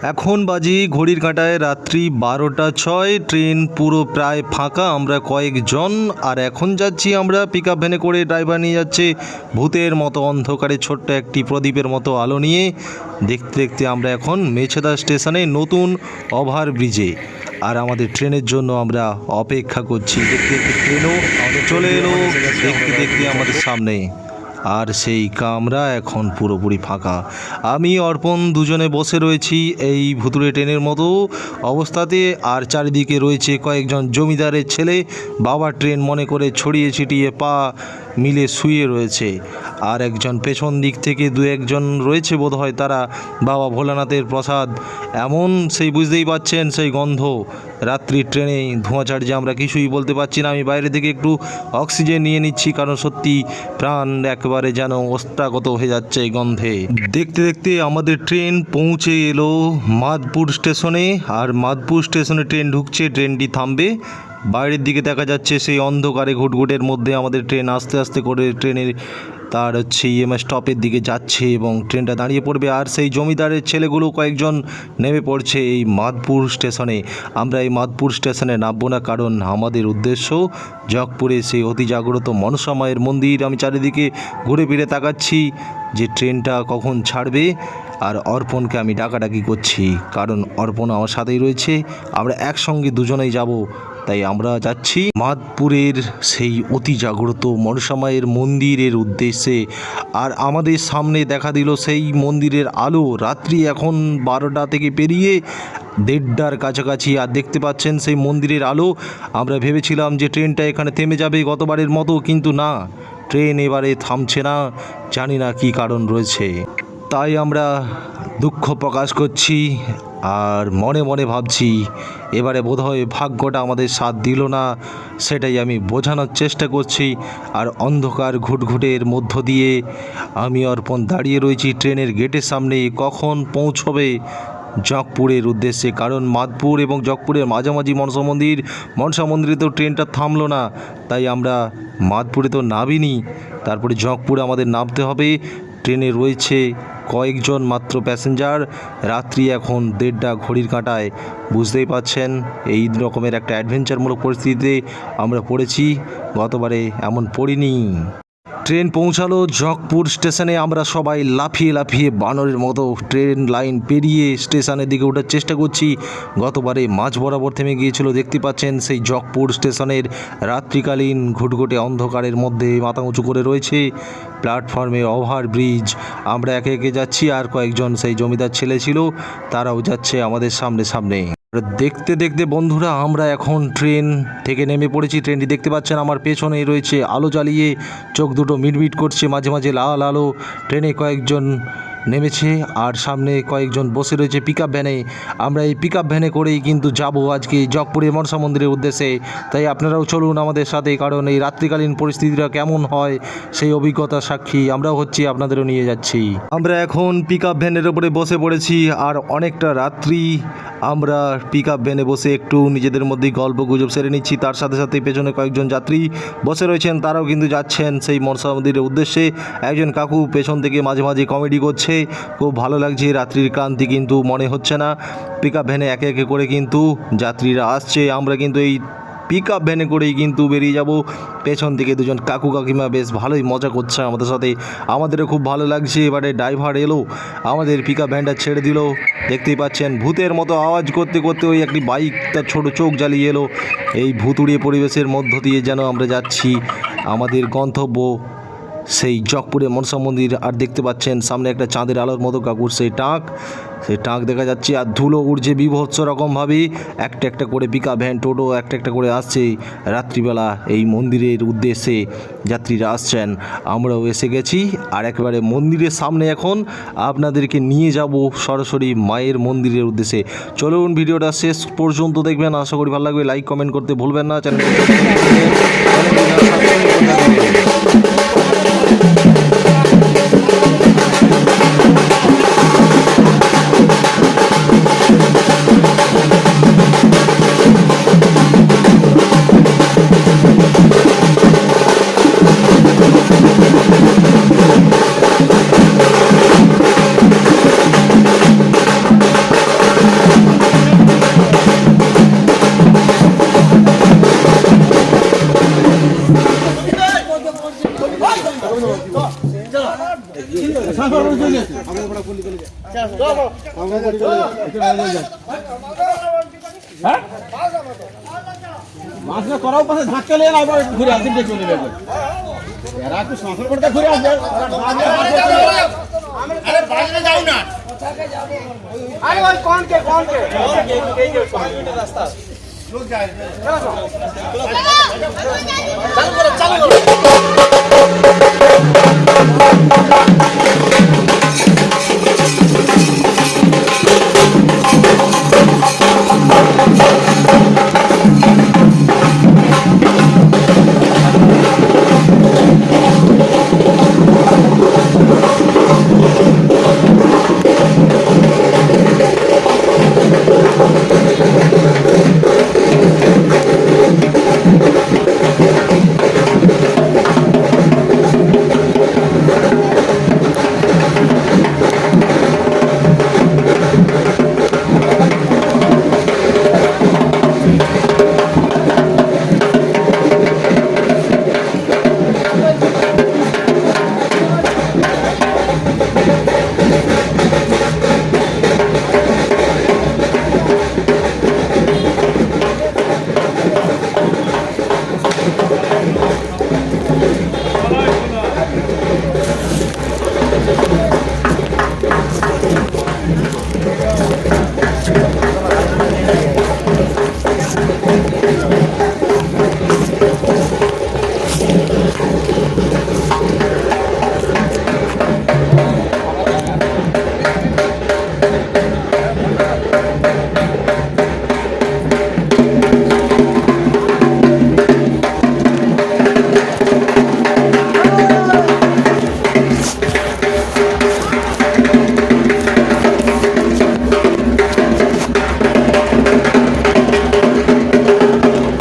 এখন বাজি ঘড়ির কাঁটায় রাত্রি 12টা 6। ট্রেন পুরো প্রায় ফাঁকা, আমরা কয়েকজন। আর এখন যাচ্ছি আমরা পিক আপ ভ্যানে করে। ড্রাইভার নিয়ে যাচ্ছে ভূতের মতো অন্ধকারে ছোট্ট একটি প্রদীপের মতো আলো নিয়ে। দেখতে দেখতে আমরা এখন মেছেদা স্টেশনে, নতুন ওভারব্রিজে। আর আমাদের ট্রেনের জন্য আমরা অপেক্ষা করছি। দেখতে দেখতে ট্রেনও আমাদের চলে এলো দেখতে দেখতে আমাদের সামনে। আর সেই কামরা এখন পুরোপুরি ফাঁকা। আমি অর্পণ দুজনে বসে রয়েছি এই ভুতুড়ে ট্রেনের মতো অবস্থাতে। আর চারিদিকে রয়েছে কয়েকজন জমিদারের ছেলে, বাবা ট্রেন মনে করে ছড়িয়ে ছিটিয়ে পা মিলে শুয়ে রয়েছে। আর একজন পেছন দিক থেকে দু একজন রয়েছে বোধহয়, তারা বাবা ভোলানাথের প্রসাদ। এমন সেই বুঝতেই পাচ্ছেন সেই গন্ধ। রাত্রির ট্রেনে ধোঁয়া ছাড়ছে, আমরা কিছুই বলতে পারছি না। আমি বাইরে থেকে একটু অক্সিজেন নিয়ে নিচ্ছি, কারণ সত্যি প্রাণ একেবারে যেন ওস্তাগত হয়ে যাচ্ছে এই গন্ধে। দেখতে দেখতে আমাদের ট্রেন পৌঁছে এলো মাদপুর স্টেশনে। আর মাদপুর স্টেশনে ট্রেন ঢুকছে, ট্রেনটি থামবে। বাইরের দিকে দেখা যাচ্ছে সেই অন্ধকারে ঘুটঘুটের মধ্যে আমাদের ট্রেন আস্তে আস্তে করে ট্রেনের তার স্টপের দিকে যাচ্ছে এবং ট্রেনটা দাঁড়িয়ে পড়বে। আর সেই জমিদারের ছেলেগুলো কয়েকজন নেমে পড়ছে এই মাদপুর স্টেশনে। আমরা এই মাদপুর স্টেশনে নামবো না, কারণ আমাদের উদ্দেশ্য জগপুরে সেই অতি জাগ্রত মনসা মায়ের মন্দির। আমি চারিদিকে ঘুরে ফিরে তাকাচ্ছি যে ট্রেনটা কখন ছাড়বে। আর অর্পণকে আমি ডাকাডাকি করছি, কারণ অর্পণ আমার সাথেই রয়েছে। আমরা একসঙ্গে দুজনেই যাব। তাই আমরা যাচ্ছি মাদপুরের সেই অতি জাগ্রত মনসা মায়ের মন্দিরের উদ্দেশ্যে। আর আমাদের সামনে দেখা দিল সেই মন্দিরের আলো। রাত্রি এখন 12টা থেকে পেরিয়ে 1:30টার কাছাকাছি। আর দেখতে পাচ্ছেন সেই মন্দিরের আলো। আমরা ভেবেছিলাম যে ট্রেনটা এখানে থেমে যাবে গতবারের মতো, কিন্তু না, ট্রেন এবারে থামছে না। জানি না কী কারণ রয়েছে, তাই আমরা দুঃখ প্রকাশ করছি। আর মনে মনে ভাবছি এবারে বোধহয় ভাগ্যটা আমাদের সাথ দিল না, সেটাই আমি বোঝানোর চেষ্টা করছি। আর অন্ধকার ঘুটঘুটের মধ্য দিয়ে আমি অর্পণ দাঁড়িয়ে রয়েছি ট্রেনের গেটের সামনে। কখন পৌঁছবে জগপুরের উদ্দেশ্যে, কারণ মাদপুর এবং জগপুরের মাঝামাঝি মনসা মন্দিরে তো ট্রেনটা থামলো না। তাই আমরা মাদপুরে তো নামিনি, তারপরে জগপুরে আমাদের নামতে হবে। ট্রেনে রয়েছে কয়েকজন মাত্র প্যাসেঞ্জার। রাত্রি এখন 1:30 ঘড়ির কাঁটায়। বুঝতেই পাচ্ছেন এই রকমের একটা অ্যাডভেঞ্চারমূলক পরিস্থিতিতে আমরা পড়েছি, গতবারে এমন পড়িনি। ট্রেন পৌঁছালো জগপুর স্টেশনে। আমরা সবাই লাফিয়ে লাফিয়ে বানরের মতো ট্রেন লাইন পেরিয়ে স্টেশনের দিকে ওঠার চেষ্টা করছি। গতবারে মাঝ বরাবর থেমে গিয়েছিল। দেখতে পাচ্ছেন সেই জগপুর স্টেশনের রাত্রিকালীন ঘুটঘুটে অন্ধকারের মধ্যে মাথা উঁচু করে রয়েছে প্ল্যাটফর্মে ওভারব্রিজ। আমরা একে একে যাচ্ছি, আর কয়েকজন সেই জমিদার ছেলে ছিল, তারাও যাচ্ছে আমাদের সামনে সামনে। দেখতে দেখতে বন্ধুরা আমরা এখন ট্রেন থেকে নেমে পড়েছি। ট্রেনটি দেখতে পাচ্ছেন আমার পেছনেই রয়েছে, আলো জ্বালিয়ে চোখ দুটো মিটমিট করছে, মাঝে মাঝে লাল আলো। ট্রেনে কয়েকজন নেমেছে আর সামনে কয়েকজন বসে রয়েছে পিক আপ ভ্যানে। আমরা এই পিক আপ ভ্যানে করেই কিন্তু যাব আজকে জগপুরের মনসা মন্দিরের উদ্দেশ্যে। তাই আপনারাও চলুন আমাদের সাথে, কারণ এই রাত্রিকালীন পরিস্থিতিটা কেমন হয় সেই অভিজ্ঞতা সাক্ষী আমরাও হচ্ছি, আপনাদেরও নিয়ে যাচ্ছি। আমরা এখন পিক আপ ভ্যানের ওপরে বসে পড়েছি। আর অনেকটা রাত্রি আমরা পিক আপ ভ্যানে বসে একটু নিজেদের মধ্যেই গল্প গুজব সেরে নিচ্ছি। তার সাথে সাথে পেছনে কয়েকজন যাত্রী বসে রয়েছেন, তারাও কিন্তু যাচ্ছেন সেই মনসা মন্দিরের উদ্দেশ্যে। একজন কাকু পেছন থেকে মাঝে মাঝে কমেডি করছে, খুব ভালো লাগছে। রাত্রির ক্লান্তি কিন্তু মনে হচ্ছে না। পিক আপ ভ্যানে একে একে করে কিন্তু যাত্রীরা আসছে। আমরা কিন্তু এই পিক আপ ভ্যানে করেই কিন্তু বেরিয়ে যাব। পেছন থেকে দুজন কাকু কাকিমা বেশ ভালোই মজা করছে আমাদের সাথে, আমাদেরও খুব ভালো লাগছে। এবারে ড্রাইভার এলো, আমাদের পিক আপ ভ্যানটা ছেড়ে দিল। দেখতেই পাচ্ছেন ভূতের মতো আওয়াজ করতে করতে ওই একটি বাইক তার ছোটো চোখ জ্বালিয়ে এলো। এই ভুতুড়িয়ে পরিবেশের মধ্য দিয়ে যেন আমরা যাচ্ছি আমাদের গন্তব্য সেই জগপুরে মনসা মন্দির। আর দেখতে পাচ্ছেন সামনে একটা চাঁদের আলোর মতো কাকুর সেই টাক দেখা যাচ্ছে। আর ধুলো উড়ছে বিভৎস রকমভাবে। একটা একটা করে পিক আপ ভ্যান, টোটো একটা একটা করে আসছে রাত্রিবেলা এই মন্দিরের উদ্দেশ্যে। যাত্রীরা আসছেন, আমরাও এসে গেছি। আর একেবারে মন্দিরের সামনে এখন আপনাদেরকে নিয়ে যাব সরাসরি মায়ের মন্দিরের উদ্দেশ্যে। চলুন ভিডিওটা শেষ পর্যন্ত দেখবেন, আশা করি ভালো লাগবে। লাইক কমেন্ট করতে ভুলবেন না, চ্যানেল মাছটা করাও পাশে ঝাঁক চলে না, আবার ঘুরে আসেন চলে যাবে। এরা একটু সংসার করতে ঘুরে আসবে। আরে বাইরে যাও না। আরে ওই কোন কে এই যে রাস্তা লোক যায়। চালু করো।